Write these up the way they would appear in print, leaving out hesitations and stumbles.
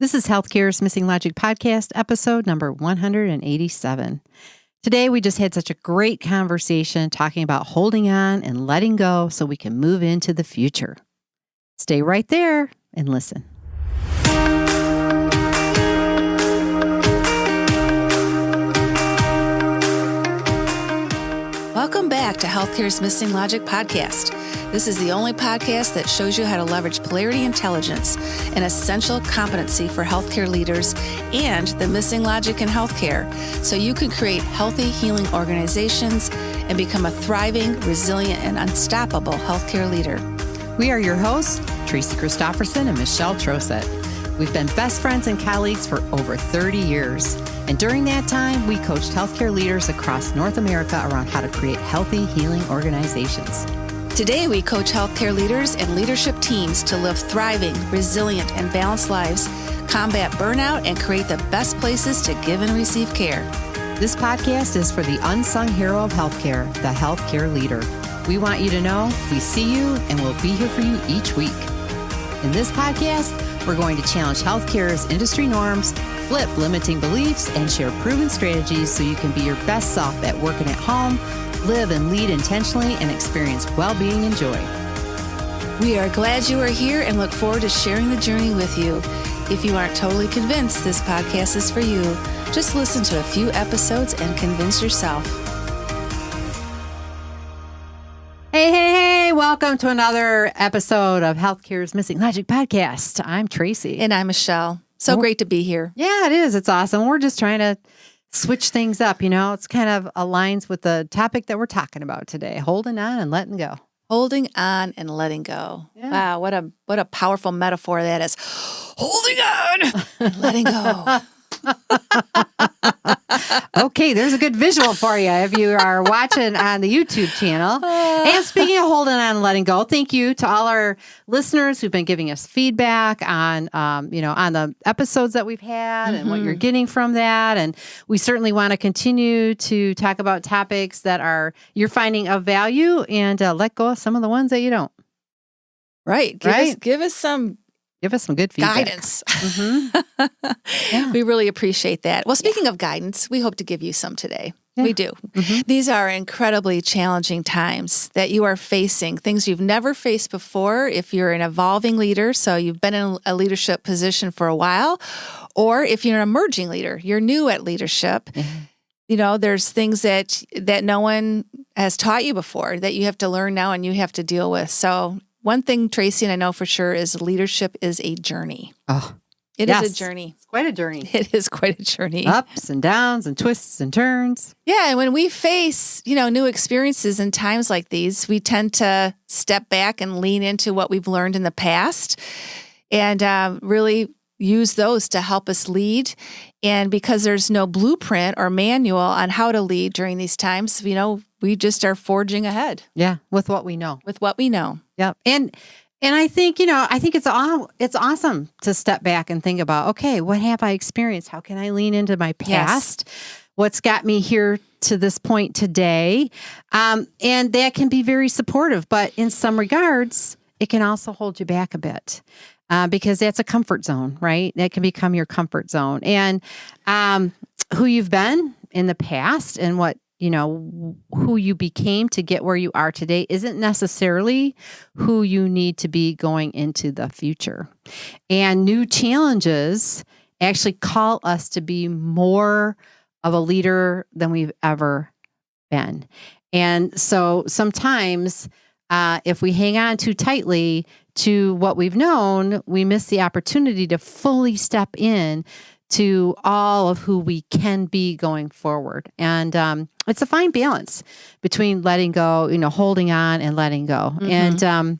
This is Healthcare's Missing Logic podcast, episode number 187. Today, we just had such a great conversation talking about holding on and letting go so we can move into the future. Stay right there and listen. Welcome back to Healthcare's Missing Logic podcast. This is the only podcast that shows you how to leverage polarity intelligence, an essential competency for healthcare leaders, and the missing logic in healthcare, so you can create healthy, healing organizations and become a thriving, resilient, and unstoppable healthcare leader. We are your hosts, Tracy Christofferson and Michelle Trosett. We've been best friends and colleagues for over 30 years. And during that time, we coached healthcare leaders across North America around how to create healthy, healing organizations. Today, we coach healthcare leaders and leadership teams to live thriving, resilient, and balanced lives, combat burnout, and create the best places to give and receive care. This podcast is for the unsung hero of healthcare, the healthcare leader. We want you to know we see you and we'll be here for you each week. In this podcast, we're going to challenge healthcare's industry norms, flip limiting beliefs, and share proven strategies so you can be your best self at work and at home, live and lead intentionally, and experience well-being and joy. We are glad you are here and look forward to sharing the journey with you. If you aren't totally convinced this podcast is for you, just listen to a few episodes and convince yourself. Hey, welcome to another episode of Healthcare's Missing Logic podcast. I'm Tracy. And I'm Michelle. So great to be here. Yeah, it is. It's awesome. We're just trying to switch things up. You know, it's kind of aligns with the topic that we're talking about today, holding on and letting go. Holding on and letting go. Yeah. Wow, what a powerful metaphor that is. Holding on and letting go. Okay, there's a good visual for you if you are watching on the YouTube channel. And speaking of holding on and letting go, thank you to all our listeners who've been giving us feedback on, on the episodes that we've had and what you're getting from that. And we certainly want to continue to talk about topics that you're finding of value and let go of some of the ones that you don't. Right. Give us some good feedback. Guidance. Yeah. We really appreciate that. Well, speaking of guidance, we hope to give you some today. Yeah. We do. These are incredibly challenging times that you are facing, things you've never faced before if you're an evolving leader, so you've been in a leadership position for a while, or if you're an emerging leader, you're new at leadership. You know, there's things that no one has taught you before that you have to learn now and you have to deal with. So one thing, Tracy, and I know for sure, is leadership is a journey. Oh, it is a journey. It's quite a journey. It is quite a journey. Ups and downs and twists and turns. Yeah, and when we face, new experiences in times like these, we tend to step back and lean into what we've learned in the past and really use those to help us lead. And because there's no blueprint or manual on how to lead during these times, we just are forging ahead. Yeah, with what we know. Yeah. And I think, it's awesome to step back and think about, okay, what have I experienced? How can I lean into my past? Yes. What's got me here to this point today? And that can be very supportive, but in some regards, it can also hold you back a bit. Because that's a comfort zone, right? That can become your comfort zone. And who you've been in the past and what, who you became to get where you are today isn't necessarily who you need to be going into the future. And new challenges actually call us to be more of a leader than we've ever been. And so sometimes if we hang on too tightly to what we've known, we miss the opportunity to fully step in to all of who we can be going forward. And it's a fine balance between letting go, holding on and letting go. And,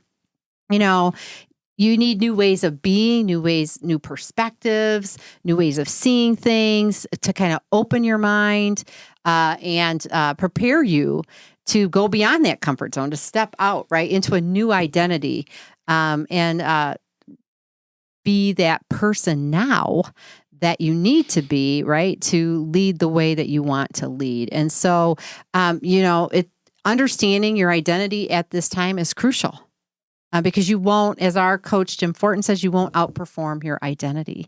you need new ways of being, new perspectives, new ways of seeing things to kind of open your mind and prepare you to go beyond that comfort zone, to step out, right, into a new identity and be that person now that you need to be, right, to lead the way that you want to lead. And so, understanding your identity at this time is crucial. because you won't, as our coach Jim Fortin says, you won't outperform your identity.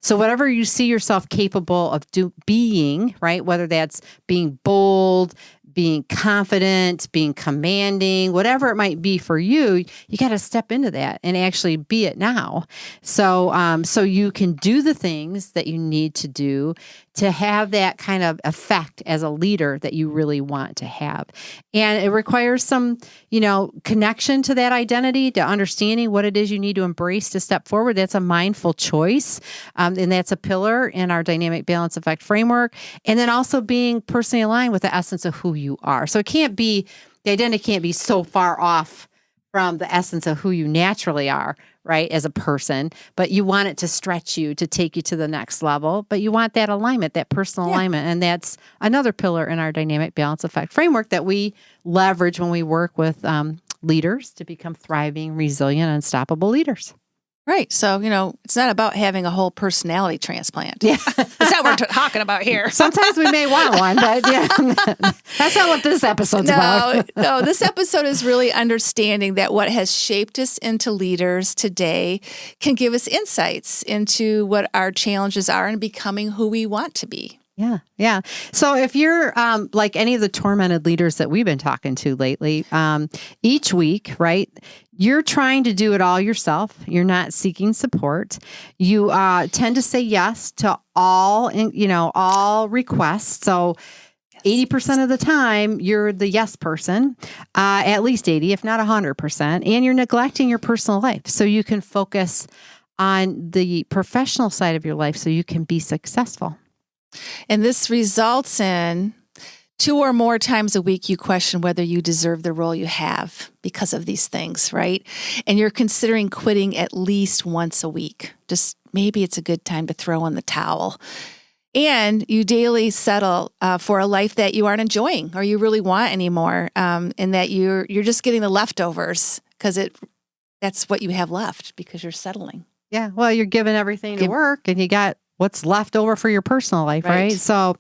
So whatever you see yourself capable of being, right, whether that's being bold, being confident, being commanding, whatever it might be for you, you got to step into that and actually be it now. So, so you can do the things that you need to do to have that kind of effect as a leader that you really want to have. And it requires some, connection to that identity, to understanding what it is you need to embrace to step forward. That's a mindful choice. And that's a pillar in our dynamic balance effect framework. And then also being personally aligned with the essence of who you are. So the identity can't be so far off from the essence of who you naturally are, right, as a person, but you want it to stretch you, to take you to the next level, but you want that alignment, that personal alignment. And that's another pillar in our dynamic balance effect framework that we leverage when we work with leaders to become thriving, resilient, unstoppable leaders. Right. So, it's not about having a whole personality transplant. Yeah. That's not what we're talking about here. Sometimes we may want one, but that's not what this episode's about. No, this episode is really understanding that what has shaped us into leaders today can give us insights into what our challenges are in becoming who we want to be. Yeah. So if you're like any of the tormented leaders that we've been talking to lately, each week, right, you're trying to do it all yourself. You're not seeking support. You tend to say yes to all requests. So 80% of the time, you're the yes person, at least 80, if not 100%, and you're neglecting your personal life. So you can focus on the professional side of your life so you can be successful. And this results in 2 or more times a week, you question whether you deserve the role you have because of these things, right? And you're considering quitting at least once a week. Just maybe it's a good time to throw in the towel. And you daily settle for a life that you aren't enjoying or you really want anymore, and that you're just getting the leftovers because that's what you have left because you're settling. Yeah, well, you're giving everything to work and you got what's left over for your personal life, right? So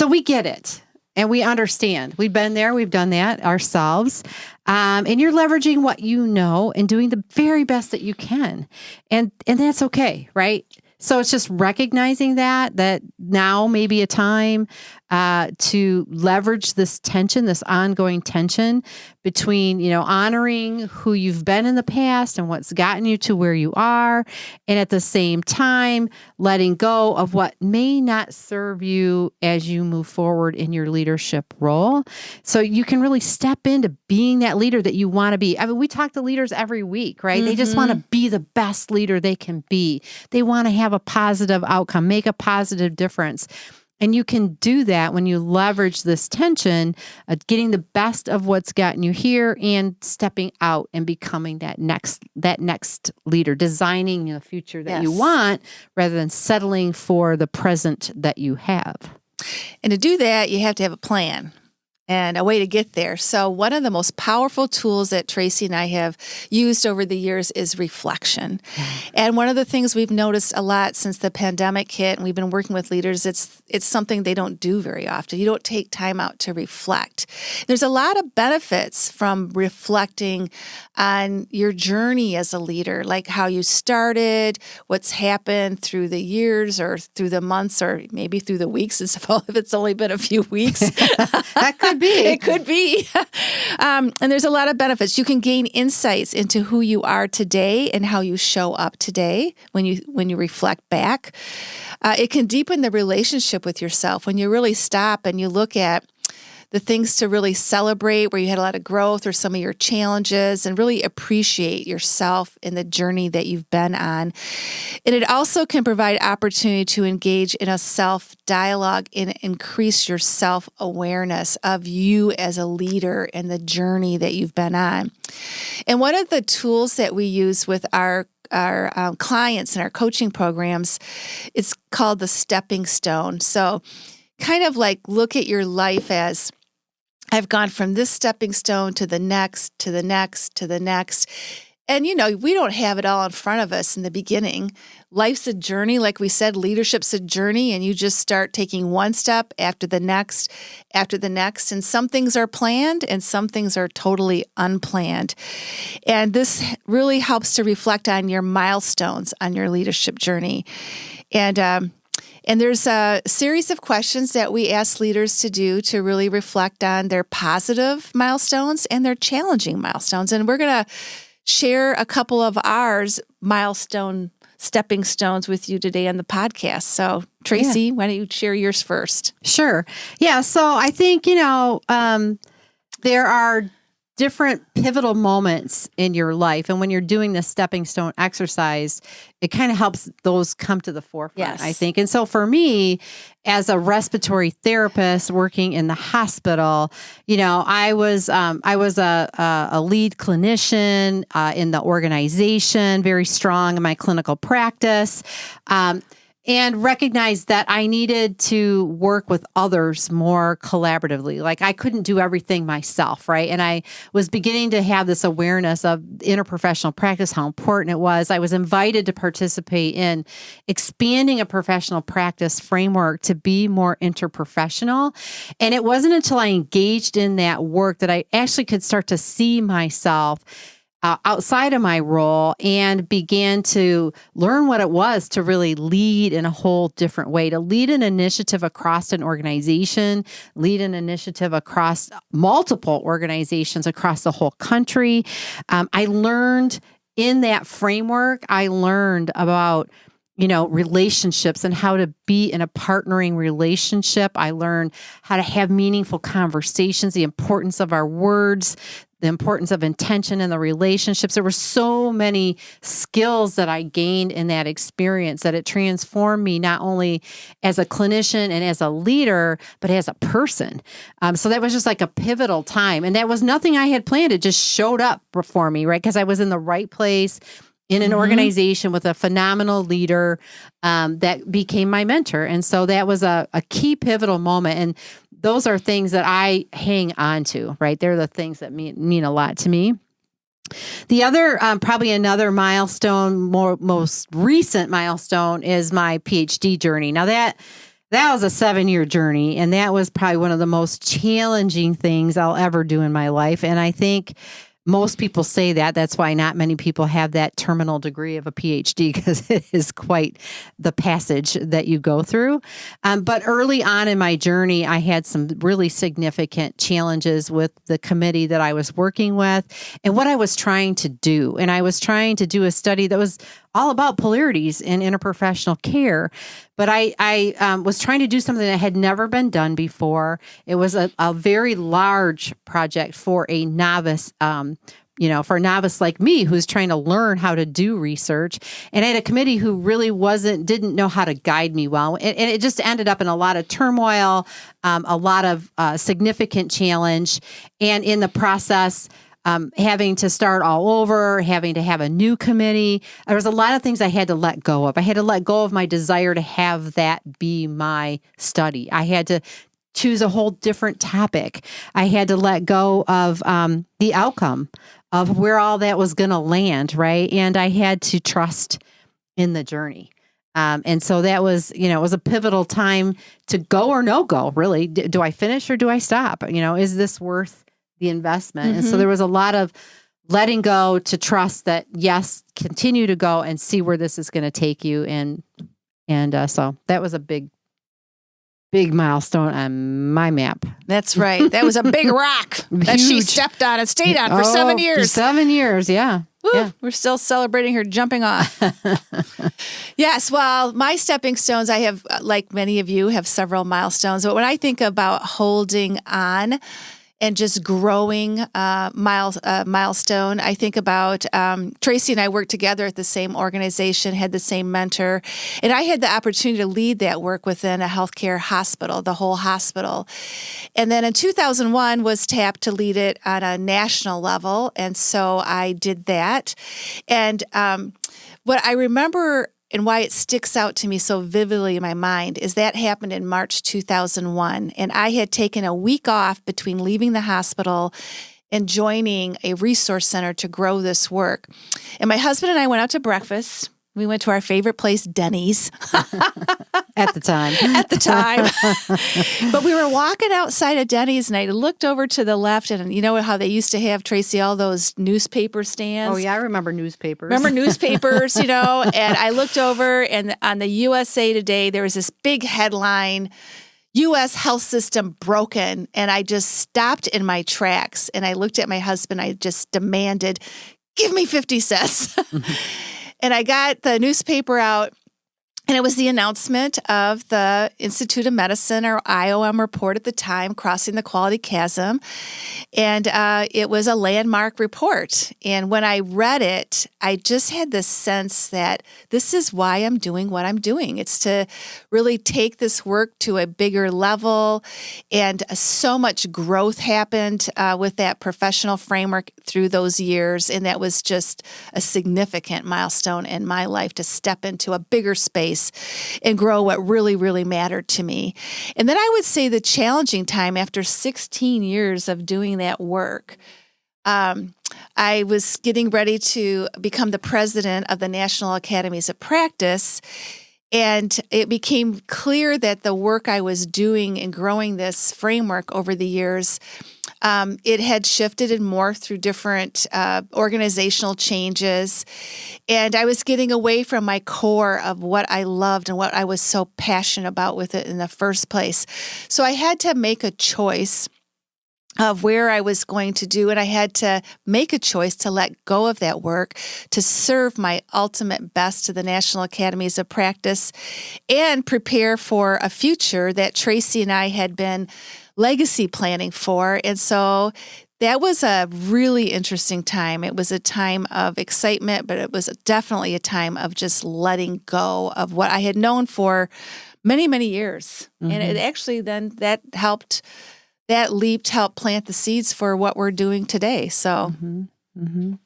we get it and we understand. We've been there. We've done that ourselves. And you're leveraging what you know and doing the very best that you can. And that's okay, right? So it's just recognizing that now may be a time to leverage this tension, this ongoing tension between, honoring who you've been in the past and what's gotten you to where you are. And at the same time, letting go of what may not serve you as you move forward in your leadership role. So you can really step into being that leader that you want to be. I mean, we talk to leaders every week, right? They just want to be the best leader they can be. They want to have a positive outcome, make a positive difference. And you can do that when you leverage this tension of getting the best of what's gotten you here and stepping out and becoming that next leader, designing the future that you want rather than settling for the present that you have. And to do that, you have to have a plan and a way to get there. So one of the most powerful tools that Tracy and I have used over the years is reflection. And one of the things we've noticed a lot since the pandemic hit, and we've been working with leaders, it's something they don't do very often. You don't take time out to reflect. There's a lot of benefits from reflecting on your journey as a leader, like how you started, what's happened through the years or through the months or maybe through the weeks if it's only been a few weeks. That could be. It could be. And there's a lot of benefits. You can gain insights into who you are today and how you show up today when you reflect back. It can deepen the relationship with yourself when you really stop and you look at the things to really celebrate where you had a lot of growth or some of your challenges and really appreciate yourself in the journey that you've been on. And it also can provide opportunity to engage in a self-dialogue and increase your self-awareness of you as a leader and the journey that you've been on. And one of the tools that we use with our clients and our coaching programs, it's called the stepping stone. So kind of like look at your life as I've gone from this stepping stone to the next, to the next, to the next. And, we don't have it all in front of us in the beginning. Life's a journey. Like we said, leadership's a journey, and you just start taking one step after the next. And some things are planned and some things are totally unplanned. And this really helps to reflect on your milestones on your leadership journey. And there's a series of questions that we ask leaders to do to really reflect on their positive milestones and their challenging milestones. And we're going to share a couple of ours stepping stones with you today on the podcast. So, Tracy, why don't you share yours first? Sure. Yeah. So I think, there are different pivotal moments in your life. And when you're doing the stepping stone exercise, it kind of helps those come to the forefront, I think. And so for me, as a respiratory therapist working in the hospital, I was a lead clinician in the organization, very strong in my clinical practice. And recognized that I needed to work with others more collaboratively. Like I couldn't do everything myself, right? And I was beginning to have this awareness of interprofessional practice, how important it was. I was invited to participate in expanding a professional practice framework to be more interprofessional. And it wasn't until I engaged in that work that I actually could start to see myself outside of my role and began to learn what it was to really lead in a whole different way, to lead an initiative across an organization, lead an initiative across multiple organizations across the whole country. I learned in that framework, I learned about relationships and how to be in a partnering relationship. I learned how to have meaningful conversations, the importance of our words, the importance of intention in the relationships. There were so many skills that I gained in that experience that it transformed me not only as a clinician and as a leader, but as a person. So that was just like a pivotal time. And that was nothing I had planned. It just showed up before me, right? Because I was in the right place in an organization with a phenomenal leader that became my mentor. And so that was a key pivotal moment. And those are things that I hang on to, right? They're the things that mean a lot to me. The other, probably another milestone, most recent milestone is my PhD journey. Now that was a 7-year journey, and that was probably one of the most challenging things I'll ever do in my life. And I think most people say that. That's why not many people have that terminal degree of a PhD, because it is quite the passage that you go through. But early on in my journey, I had some really significant challenges with the committee that I was working with and what I was trying to do. And I was trying to do a study that was all about polarities in interprofessional care. But I was trying to do something that had never been done before. It was a very large project for a novice, for a novice like me who's trying to learn how to do research. And I had a committee who really didn't know how to guide me well. And it just ended up in a lot of turmoil, a lot of significant challenge. And in the process, having to start all over, having to have a new committee. There was a lot of things I had to let go of. I had to let go of my desire to have that be my study. I had to choose a whole different topic. I had to let go of the outcome of where all that was going to land, right? And I had to trust in the journey. And so that was, it was a pivotal time to go or no go, really. Do I finish or do I stop? Is this worth the investment? Mm-hmm. And so there was a lot of letting go to trust that, yes, continue to go and see where this is going to take you. And so that was a big milestone on my map. That's right. That was a big rock that she stepped on and stayed on for 7 years. 7 years, yeah. Woo, yeah. We're still celebrating her jumping off. Yes, well, my stepping stones, I have, like many of you, have several milestones. But when I think about holding on and just growing milestone, I think about Tracy and I worked together at the same organization, had the same mentor, and I had the opportunity to lead that work within a healthcare hospital, the whole hospital. And then in 2001 was tapped to lead it on a national level, and so I did that. And what I remember and why it sticks out to me so vividly in my mind is that happened in March 2001. And I had taken a week off between leaving the hospital and joining a resource center to grow this work. And my husband and I went out to breakfast. We went to our favorite place, Denny's. At the time. At the time. But we were walking outside of Denny's, and I looked over to the left, and you know how they used to have, Tracy, all those newspaper stands? Oh, yeah, I remember newspapers. Remember newspapers, and I looked over, and on the USA Today, there was this big headline, U.S. health system broken. And I just stopped in my tracks, and I looked at my husband. I just demanded, give me 50 cents. And I got the newspaper out, and it was the announcement of the Institute of Medicine, or IOM report at the time, Crossing the Quality Chasm. And it was a landmark report. And when I read it, I just had this sense that this is why I'm doing what I'm doing. It's to really take this work to a bigger level. And so much growth happened with that professional framework through those years. And that was just a significant milestone in my life, to step into a bigger space and grow what really, really mattered to me. And then I would say the challenging time after 16 years of doing that work, I was getting ready to become the president of the National Academies of Practice. And it became clear that the work I was doing in growing this framework over the years, it had shifted and morphed through different organizational changes. And I was getting away from my core of what I loved and what I was so passionate about with it in the first place. So I had to make a choice of where I was going to do, and I had to make a choice to let go of that work to serve my ultimate best to the National Academies of Practice and prepare for a future that Tracy and I had been legacy planning for. And so that was a really interesting time. It was a time of excitement, but it was definitely a time of just letting go of what I had known for many, many years. Mm-hmm. And it actually then that leap helped plant the seeds for what we're doing today. So,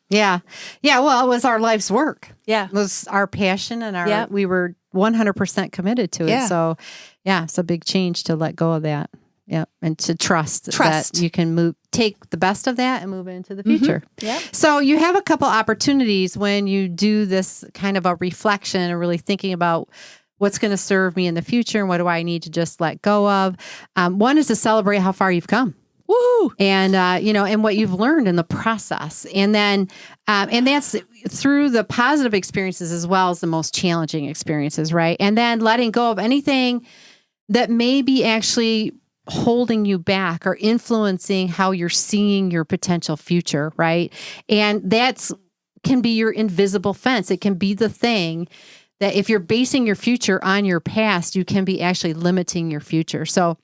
Yeah. Well, it was our life's work. Yeah. It was our passion, and we were 100% committed to it. Yeah. So, it's a big change to let go of that. Yeah. And to trust that you can take the best of that and move it into the future. Yeah. So you have a couple opportunities when you do this kind of a reflection and really thinking about what's going to serve me in the future and what do I need to just let go of. One is to celebrate how far you've come. Woo! And, and what you've learned in the process. And then, and that's through the positive experiences as well as the most challenging experiences, right? And then letting go of anything that may be actually holding you back or influencing how you're seeing your potential future, right? And that's can be your invisible fence. It can be the thing that if you're basing your future on your past, you can be actually limiting your future. So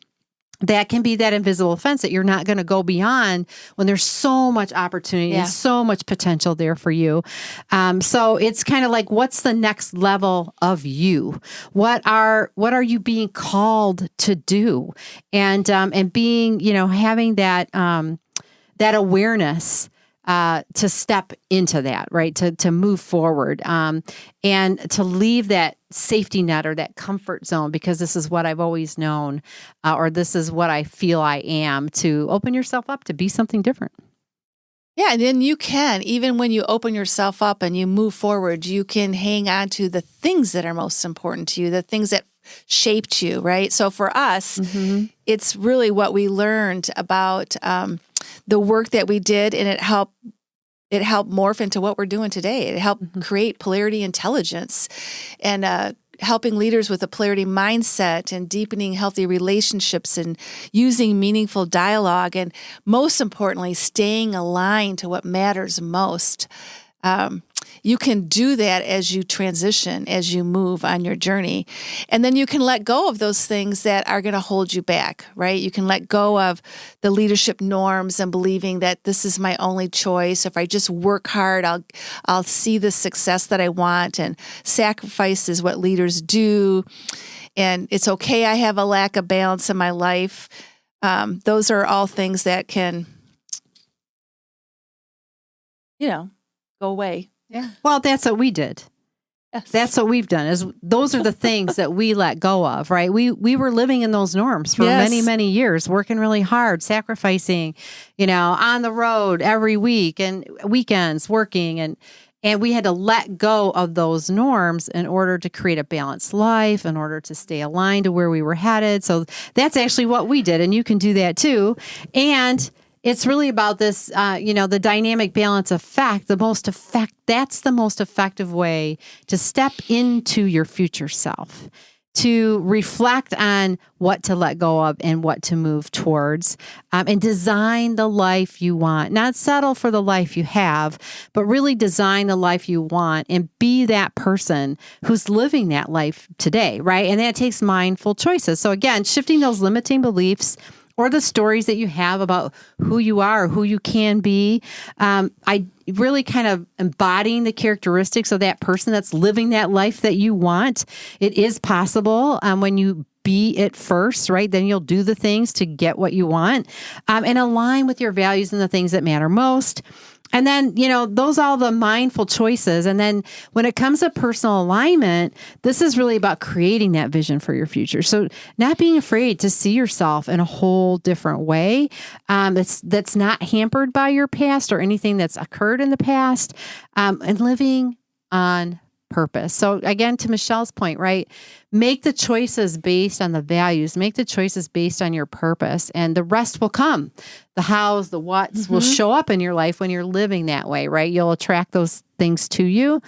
that can be that invisible fence that you're not going to go beyond when there's so much opportunity and so much potential there for you. So it's kind of like, what's the next level of you? What are you being called to do? And being, having that awareness to step into that, right? To move forward, and to leave that safety net or that comfort zone, because this is what I've always known, or this is what I feel I am, to open yourself up to be something different. Yeah, and then you can, even when you open yourself up and you move forward, you can hang on to the things that are most important to you, the things that shaped you, right? So for us, it's really what we learned about the work that we did, and it helped morph into what we're doing today. It helped create Polarity Intelligence and helping leaders with a Polarity mindset and deepening healthy relationships and using meaningful dialogue, and most importantly, staying aligned to what matters most. You can do that as you transition, as you move on your journey. And then you can let go of those things that are going to hold you back, right? You can let go of the leadership norms and believing that this is my only choice. If I just work hard, I'll see the success that I want, and sacrifice is what leaders do. And it's okay I have a lack of balance in my life. Those are all things that can, go away. Yeah. Well, that's what we did. Yes. That's what we've done. Is those are the things that we let go of, right? We were living in those norms for many, many years, working really hard, sacrificing, on the road every week and weekends working, and we had to let go of those norms in order to create a balanced life, in order to stay aligned to where we were headed. So that's actually what we did, and you can do that too. And it's really about this, the dynamic balance effect. That's the most effective way to step into your future self, to reflect on what to let go of and what to move towards, and design the life you want. Not settle for the life you have, but really design the life you want and be that person who's living that life today, right? And that takes mindful choices. So again, shifting those limiting beliefs or the stories that you have about who you are, or who you can be. I really kind of embodying the characteristics of that person that's living that life that you want. It is possible when you be it first, right? Then you'll do the things to get what you want, and align with your values and the things that matter most. And then, those are all the mindful choices. And then when it comes to personal alignment, this is really about creating that vision for your future. So not being afraid to see yourself in a whole different way, that's not hampered by your past or anything that's occurred in the past, and living on purpose. So again, to Michelle's point, right? Make the choices based on the values, make the choices based on your purpose, and the rest will come. The hows, the whats will show up in your life when you're living that way, right? You'll attract those things to you.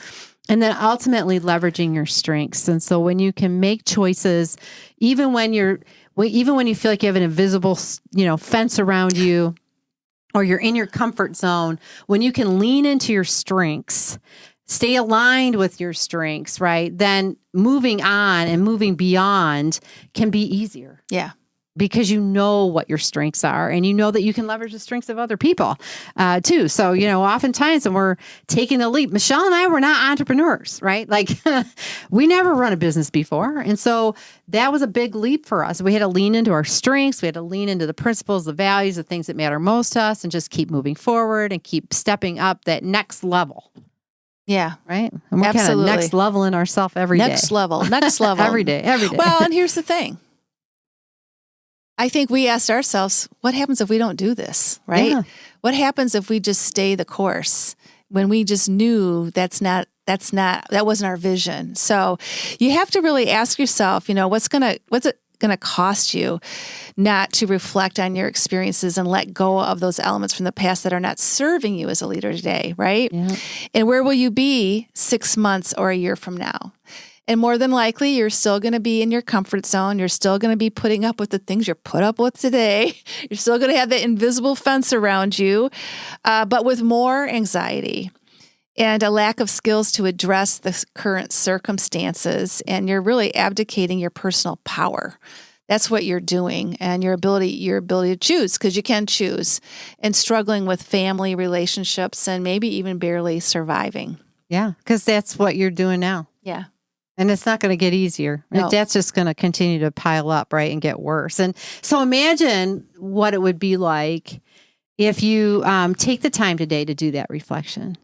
And then ultimately leveraging your strengths. And so when you can make choices, even when you feel like you have an invisible, fence around you, or you're in your comfort zone, when you can lean into your strengths, stay aligned with your strengths, right? Then moving on and moving beyond can be easier. Yeah. Because you know what your strengths are, and you know that you can leverage the strengths of other people too. So, oftentimes when we're taking the leap, Michelle and I were not entrepreneurs, right? Like we never run a business before. And so that was a big leap for us. We had to lean into our strengths. We had to lean into the principles, the values, the things that matter most to us, and just keep moving forward and keep stepping up that next level. Yeah. Right. And we're kind of next leveling ourselves every day. Next level. every day. Well, and here's the thing. I think we asked ourselves, what happens if we don't do this? Right. Yeah. What happens if we just stay the course when we just knew that wasn't our vision? So you have to really ask yourself, what's it going to cost you not to reflect on your experiences and let go of those elements from the past that are not serving you as a leader today, right? Yeah. And where will you be 6 months or a year from now? And more than likely, you're still going to be in your comfort zone. You're still going to be putting up with the things you're put up with today. You're still going to have that invisible fence around you, but with more anxiety and a lack of skills to address the current circumstances. And you're really abdicating your personal power. That's what you're doing, and your ability to choose, because you can choose, and struggling with family relationships and maybe even barely surviving. Yeah, because that's what you're doing now. Yeah. And it's not going to get easier. No. That's just going to continue to pile up, right, and get worse. And so imagine what it would be like if you take the time today to do that reflection,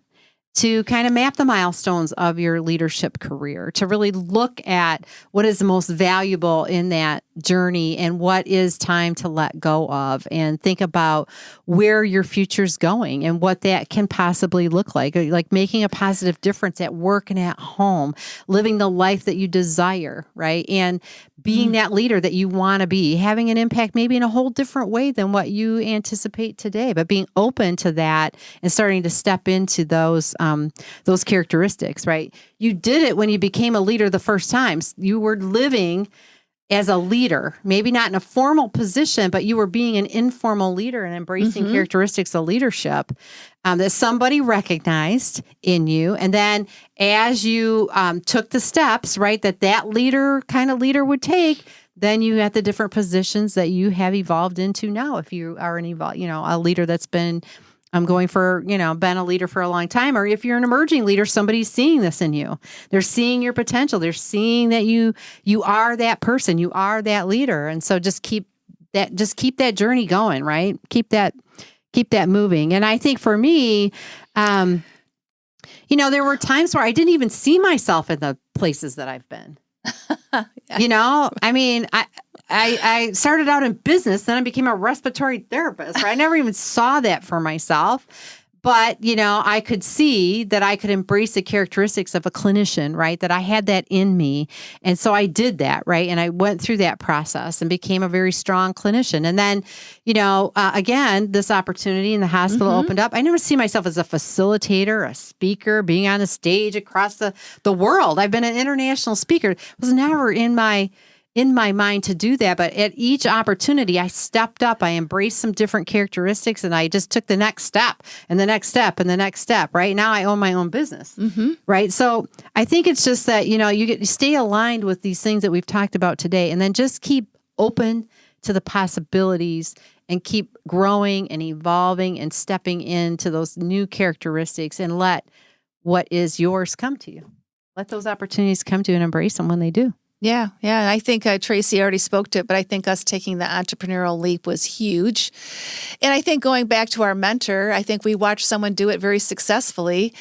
to kind of map the milestones of your leadership career, to really look at what is the most valuable in that journey and what is time to let go of, and think about where your future's going and what that can possibly look like making a positive difference at work and at home, living the life that you desire, right? And being that leader that you want to be, having an impact maybe in a whole different way than what you anticipate today, but being open to that and starting to step into those characteristics, right? You did it when you became a leader the first time. You were living as a leader, maybe not in a formal position, but you were being an informal leader and embracing characteristics of leadership that somebody recognized in you. And then as you took the steps, right, that kind of leader would take, then you had the different positions that you have evolved into now. If you are a leader that's been been a leader for a long time, or if you're an emerging leader, somebody's seeing this in you. They're seeing your potential. They're seeing that you are that person, you are that leader. And so just keep that journey going, right? Keep that moving. And I think for me, There were times where I didn't even see myself in the places that I've been. Yeah. I mean, I started out in business, then I became a respiratory therapist. Right? I never even saw that for myself. But, I could see that I could embrace the characteristics of a clinician, right? That I had that in me. And so I did that, right? And I went through that process and became a very strong clinician. And then, again, this opportunity in the hospital opened up. I never see myself as a facilitator, a speaker, being on a stage across the world. I've been an international speaker. It was never in my mind to do that. But at each opportunity, I stepped up, I embraced some different characteristics, and I just took the next step and the next step and the next step. Right now, I own my own business. Right. So I think it's just that, you stay aligned with these things that we've talked about today, and then just keep open to the possibilities and keep growing and evolving and stepping into those new characteristics, and let what is yours come to you. Let those opportunities come to you and embrace them when they do. Yeah. And I think Tracy already spoke to it, but I think us taking the entrepreneurial leap was huge. And I think going back to our mentor, I think we watched someone do it very successfully.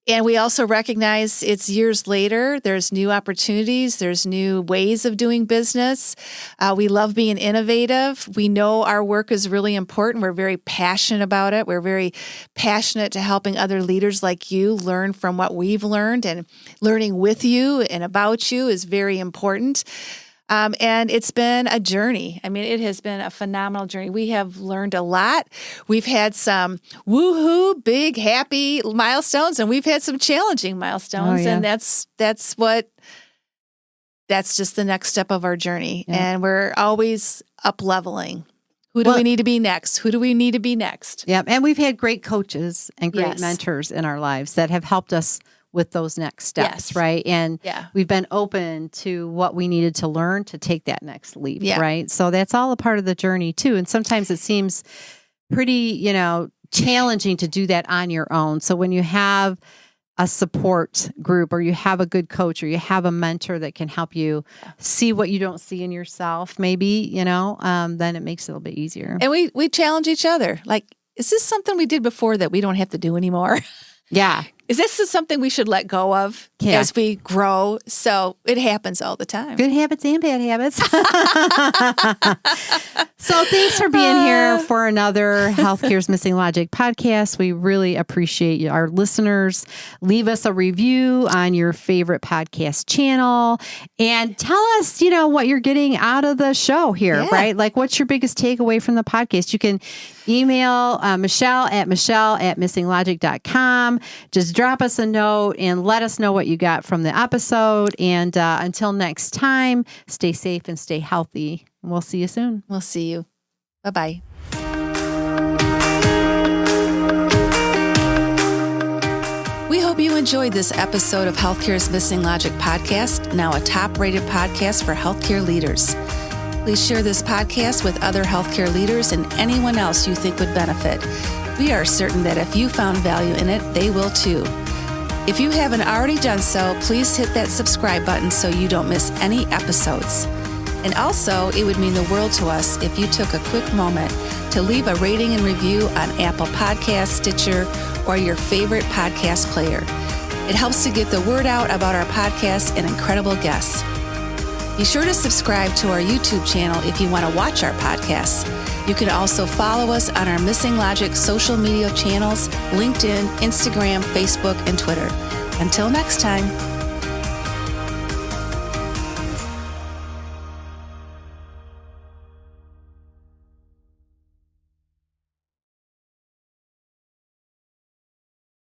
And we also recognize it's years later. There's new opportunities. There's new ways of doing business. We love being innovative. We know our work is really important. We're very passionate about it. We're very passionate to helping other leaders like you learn from what we've learned, and learning with you and about you is very important. And it's been a journey. I mean, it has been a phenomenal journey. We have learned a lot. We've had some woohoo, big, happy milestones, and we've had some challenging milestones. And that's just the next step of our journey. Yeah. And we're always up leveling. Who do we need to be next? Who do we need to be next? Yeah. And we've had great coaches and great mentors in our lives that have helped us with those next steps, right? And we've been open to what we needed to learn to take that next leap, right? So that's all a part of the journey too. And sometimes it seems pretty, challenging to do that on your own. So when you have a support group, or you have a good coach, or you have a mentor that can help you see what you don't see in yourself, maybe, then it makes it a little bit easier. And we challenge each other. Like, is this something we did before that we don't have to do anymore? Yeah. Is this something we should let go of as we grow? So it happens all the time. Good habits and bad habits. So thanks for being here for another Healthcare's Missing Logic podcast. We really appreciate our listeners. Leave us a review on your favorite podcast channel and tell us, what you're getting out of the show here, right? Like, what's your biggest takeaway from the podcast? You can email Michelle at missinglogic.com. Just drop us a note and let us know what you got from the episode. And until next time, stay safe and stay healthy. We'll see you soon. We'll see you. Bye-bye. We hope you enjoyed this episode of Healthcare's Missing Logic podcast, now a top-rated podcast for healthcare leaders. Please share this podcast with other healthcare leaders and anyone else you think would benefit. We are certain that if you found value in it, they will too. If you haven't already done so, please hit that subscribe button so you don't miss any episodes. And also, it would mean the world to us if you took a quick moment to leave a rating and review on Apple Podcasts, Stitcher, or your favorite podcast player. It helps to get the word out about our podcast and incredible guests. Be sure to subscribe to our YouTube channel if you want to watch our podcasts. You can also follow us on our Missing Logic social media channels, LinkedIn, Instagram, Facebook, and Twitter. Until next time.